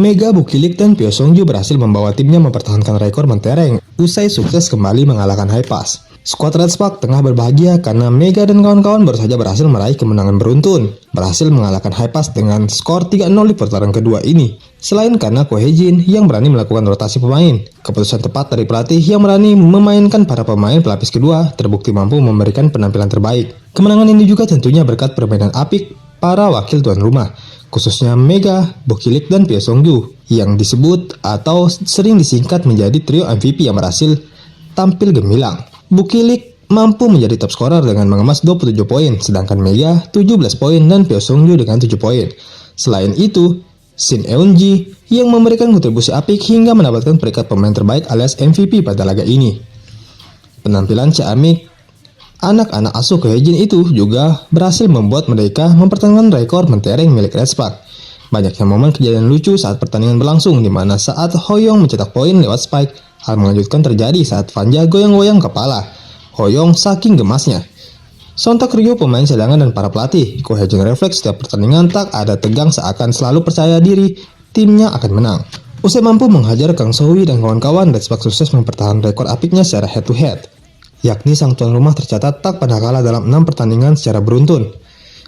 Mega, Bukilik, dan Pyo Songju berhasil membawa timnya mempertahankan rekor mentereng usai sukses kembali mengalahkan Hypas. Skuad Red Spark tengah berbahagia karena Mega dan kawan-kawan baru saja berhasil meraih kemenangan beruntun, berhasil mengalahkan Hypas dengan skor 3-0 di putaran kedua ini. Selain karena Ko Hye-jin yang berani melakukan rotasi pemain, keputusan tepat dari pelatih yang berani memainkan para pemain pelapis kedua terbukti mampu memberikan penampilan terbaik. Kemenangan ini juga tentunya berkat permainan apik para wakil tuan rumah, khususnya Mega, Bukilik, dan Pyo Songju yang disebut atau sering disingkat menjadi trio MVP yang berhasil tampil gemilang. Bukilik mampu menjadi top scorer dengan mengemas 27 poin, sedangkan Mega 17 poin dan Pyo Songju dengan 7 poin. Selain itu, Shin Eun-ji yang memberikan kontribusi apik hingga mendapatkan peringkat pemain terbaik alias MVP pada laga ini. Penampilan ciamik anak-anak asuh Ko Hye-jin itu juga berhasil membuat mereka mempertahankan rekor mentereng milik Red Spark. Banyaknya momen kejadian lucu saat pertandingan berlangsung, di mana saat Hoyong mencetak poin lewat spike, hal mengejutkan terjadi saat Fanja goyang-goyang kepala Hoyong saking gemasnya. Sontak riuh pemain cadangan dan para pelatih, Ko Hye-jin refleks setiap pertandingan tak ada tegang seakan selalu percaya diri timnya akan menang. Usai mampu menghajar Kang So-wi dan kawan-kawan, Red Spark sukses mempertahankan rekor apiknya secara head to head, yakni sang tuan rumah tercatat tak pernah kalah dalam 6 pertandingan secara beruntun.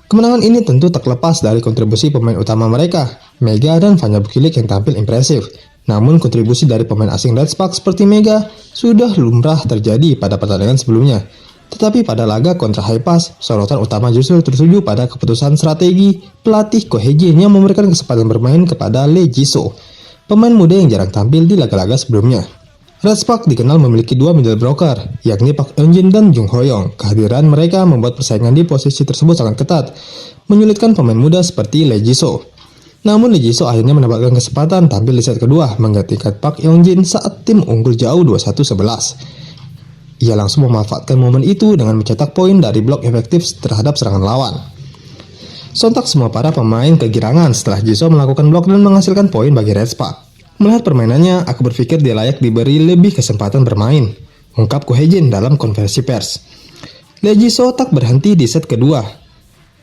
Kemenangan ini tentu tak lepas dari kontribusi pemain utama mereka, Mega dan Fanja Bukilik yang tampil impresif. Namun kontribusi dari pemain asing Red Spark seperti Mega sudah lumrah terjadi pada pertandingan sebelumnya. Tetapi pada laga kontra Hypas, sorotan utama justru tertuju pada keputusan strategi pelatih Ko Hye-jin yang memberikan kesempatan bermain kepada Lee Ji-soo, pemain muda yang jarang tampil di laga-laga sebelumnya. Red Spark dikenal memiliki dua middle blocker, yakni Park Eun-jin dan Jung Ho-young. Kehadiran mereka membuat persaingan di posisi tersebut sangat ketat, menyulitkan pemain muda seperti Lee Ji-soo. Namun Lee Ji-soo akhirnya mendapatkan kesempatan tampil di set kedua menggantikan Park Eun-jin saat tim unggul jauh 21-11. Ia langsung memanfaatkan momen itu dengan mencetak poin dari blok efektif terhadap serangan lawan. Sontak semua para pemain kegirangan setelah Ji-soo melakukan blok dan menghasilkan poin bagi Red Spark. Melihat permainannya, aku berpikir dia layak diberi lebih kesempatan bermain, ungkap Ko Hye-jin dalam konferensi pers. Lee Ji-soo tak berhenti di set kedua.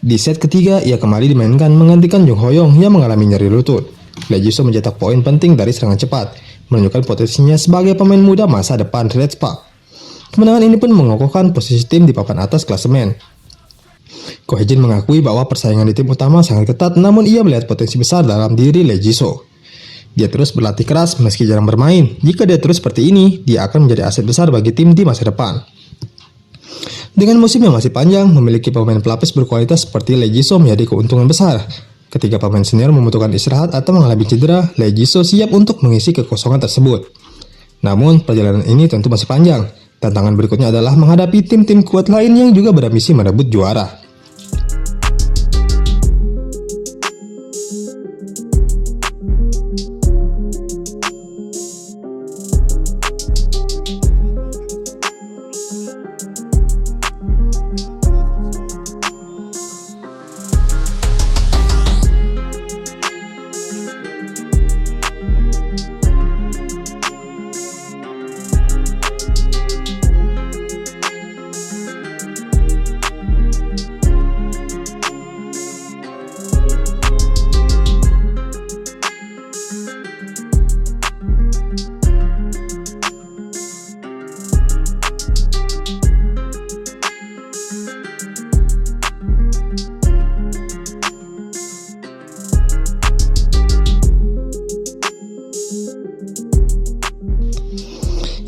Di set ketiga, ia kembali dimainkan menggantikan Jung Ho-young yang mengalami nyeri lutut. Lee Ji-soo mencetak poin penting dari serangan cepat, menunjukkan potensinya sebagai pemain muda masa depan Red Spark. Kemenangan ini pun mengokohkan posisi tim di papan atas klasemen. Ko Hye-jin mengakui bahwa persaingan di tim utama sangat ketat, namun ia melihat potensi besar dalam diri Lee Ji-soo. Dia terus berlatih keras meski jarang bermain. Jika dia terus seperti ini, dia akan menjadi aset besar bagi tim di masa depan. Dengan musim yang masih panjang, memiliki pemain pelapis berkualitas seperti Lee Ji-soo menjadi keuntungan besar. Ketika pemain senior membutuhkan istirahat atau mengalami cedera, Lee Ji-soo siap untuk mengisi kekosongan tersebut. Namun, perjalanan ini tentu masih panjang. Tantangan berikutnya adalah menghadapi tim-tim kuat lain yang juga berambisi merebut juara.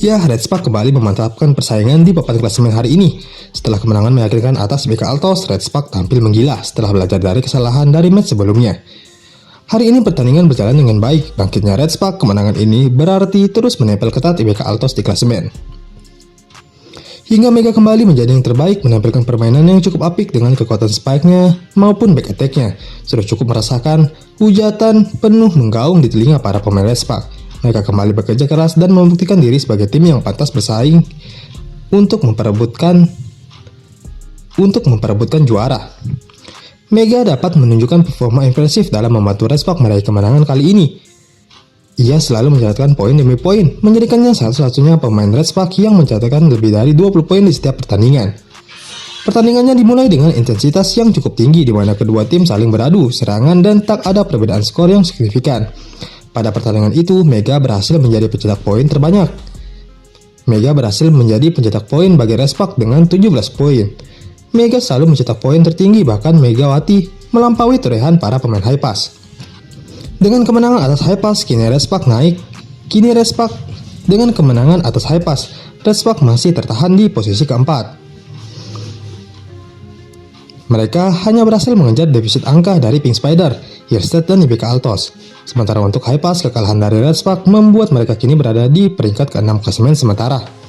Ya, Red Spark kembali memantapkan persaingan di papan klasemen hari ini. Setelah kemenangan meyakinkan atas BK Altos, Red Spark tampil menggila setelah belajar dari kesalahan dari match sebelumnya. Hari ini pertandingan berjalan dengan baik. Bangkitnya Red Spark, kemenangan ini berarti terus menempel ketat BK Altos di klasemen. Hingga Mega kembali menjadi yang terbaik, menampilkan permainan yang cukup apik dengan kekuatan spike-nya maupun back attack-nya. Sudah cukup merasakan hujatan penuh menggaung di telinga para pemain Red Spark. Mereka kembali bekerja keras dan membuktikan diri sebagai tim yang pantas bersaing untuk memperebutkan juara. Mega dapat menunjukkan performa impresif dalam membantu Red Spark meraih kemenangan kali ini. Ia selalu mencatatkan poin demi poin, menjadikannya satu-satunya pemain Red Spark yang mencatatkan lebih dari 20 poin di setiap pertandingan. Pertandingannya dimulai dengan intensitas yang cukup tinggi di mana kedua tim saling beradu serangan dan tak ada perbedaan skor yang signifikan. Pada pertandingan itu, Mega berhasil menjadi pencetak poin terbanyak. Mega berhasil menjadi pencetak poin bagi Respak dengan 17 poin. Mega selalu mencetak poin tertinggi, bahkan Megawati melampaui torehan para pemain high pass. Dengan kemenangan atas high pass, kini Respak naik. Dengan kemenangan atas high pass, Respak masih tertahan di posisi keempat. Mereka hanya berhasil mengejar defisit angka dari Pink Spider, Hirstead, dan IBK Altos. Sementara untuk high pass, kekalahan dari Respak membuat mereka kini berada di peringkat ke-6 klasemen sementara.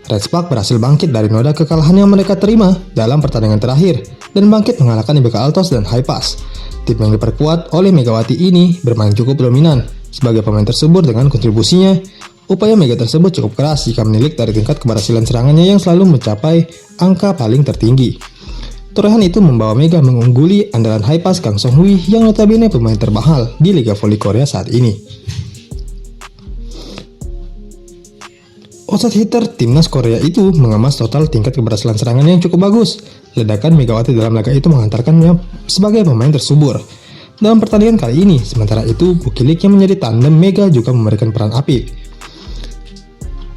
Respak berhasil bangkit dari noda kekalahan yang mereka terima dalam pertandingan terakhir dan bangkit mengalahkan IBK Altos dan High Pass. Tim yang diperkuat oleh Megawati ini bermain cukup dominan. Sebagai pemain tersebut dengan kontribusinya, upaya Mega tersebut cukup keras jika menilik dari tingkat keberhasilan serangannya yang selalu mencapai angka paling tertinggi. Torehan itu membawa Mega mengungguli andalan High Pass Kang Song Hui yang notabene pemain termahal di Liga Voli Korea saat ini. Outside hitter timnas Korea itu mengemas total tingkat keberhasilan serangan yang cukup bagus. Ledakan Megawati dalam laga itu mengantarkannya sebagai pemain tersubur dalam pertandingan kali ini. Sementara itu, Bukilik yang menjadi tandem Mega juga memberikan peran apik.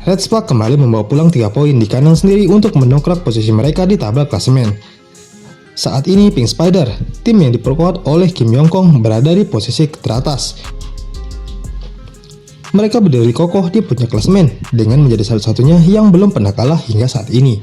Respak kembali membawa pulang 3 poin di kandang sendiri untuk mendongkrak posisi mereka di tabel klasemen. Saat ini Pink Spider, tim yang diperkuat oleh Kim Yong Kong, berada di posisi teratas. Mereka berdiri kokoh di puncak klasemen dengan menjadi satu-satunya yang belum pernah kalah hingga saat ini.